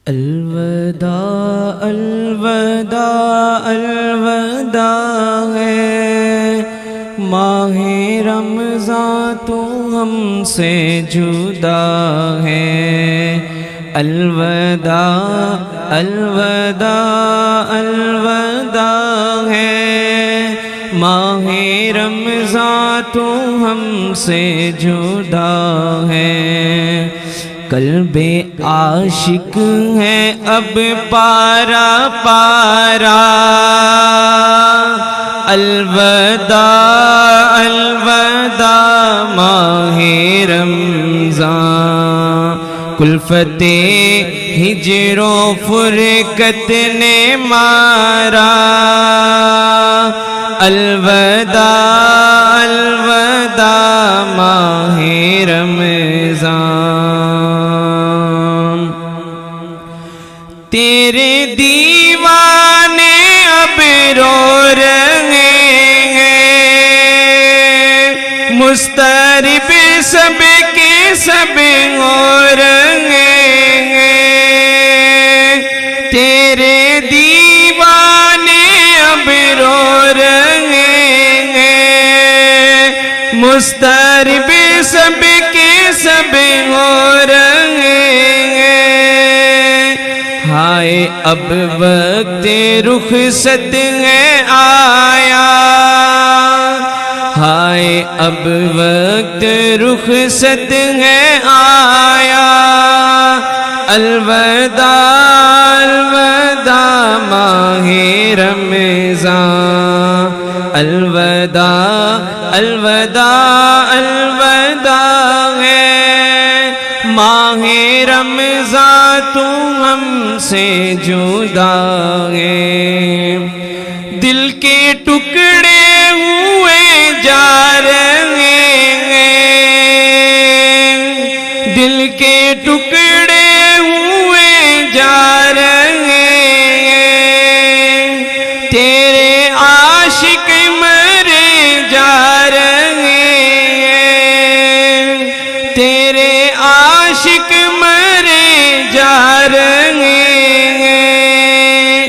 الوداع الوداع الوداع ہے ماہ رمضان تو ہم سے جدا ہے الوداع الوداع الوداع ہے ماہ رمضان تو ہم سے جدا ہے قلب عاشق ہے اب پارا پارا الوداع الوداع ماہ رمضان کلفت ہجر و فرقت نے مارا الوداع الوداع ماہ رمضان تیرے دیوانے اب رو رہے ہیں مسترب سب کے سب ہو رہے ہیں تیرے دیوانے اب رو رہے ہیں مسترب سب کے سب ہو رہے ہیں ہائے اب وقت رخصت ہے آیا ہائے اب وقت رخصت ہے آیا الوداع الوداع ماہ رمضان الوداع الوداع الوداع ہے ماہ رمضان تو ہم سے جدا ہے دل کے ٹکڑے ہوئے جا رہے ہیں دل کے ٹکڑے ہوئے جا رہے ہیں تیرے عاشق مرے جا رہے ہیں تیرے عاشق مرے جا رہے ہیں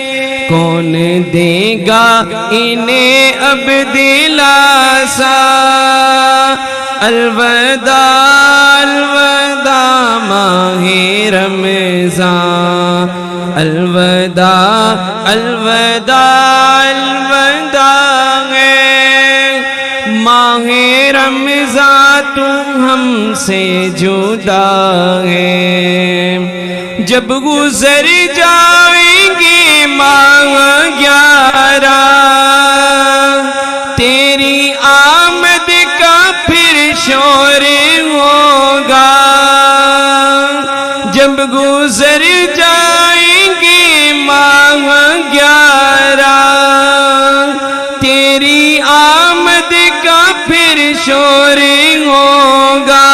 کون دے گا انہیں اب دلاسا الوداع الوداع ماہ رمضان الوداع الوداع الوداع ہے ماہ رمضان تو ہم سے جدا ہے جب گزر جائیں گے ماہ 11 تیری آمد کا پھر شور ہوگا جب گزر جائیں گے ماہ 11 تیری آمد کا پھر شور ہوگا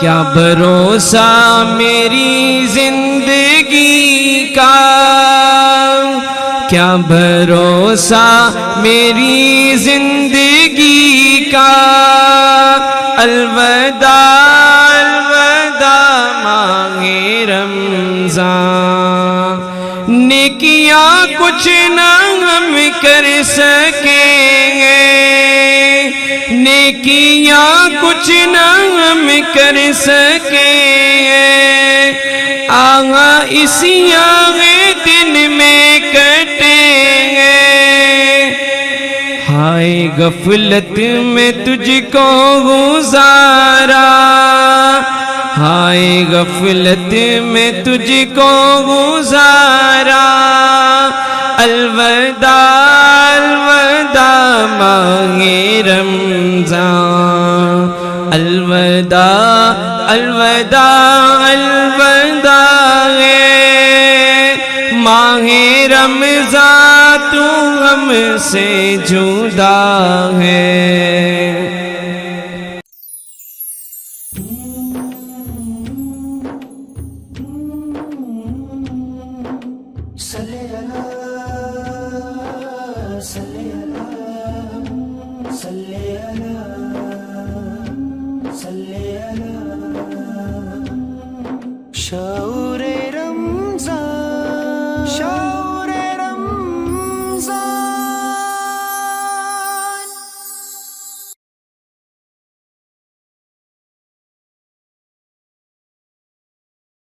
کیا بھروسہ میری زندگی کا کیا بھروسہ میری زندگی کا الوداع الوداع ماہ رمضان نیکیاں کچھ نہ ہم کر سکیں گے نیکیاں کچھ نہ ہم کر سکیں گے آہاں اسی دن میں کٹیں گے ہائے غفلت میں تجھ کو گزارا ہائے غفلت میں تجھ کو گزارا الوداع الوداع ماہ رمضان الوداع الوداع الوداع ہے ماہ رمضان تو ہم سے جدا ہے شعور رمضان شاہ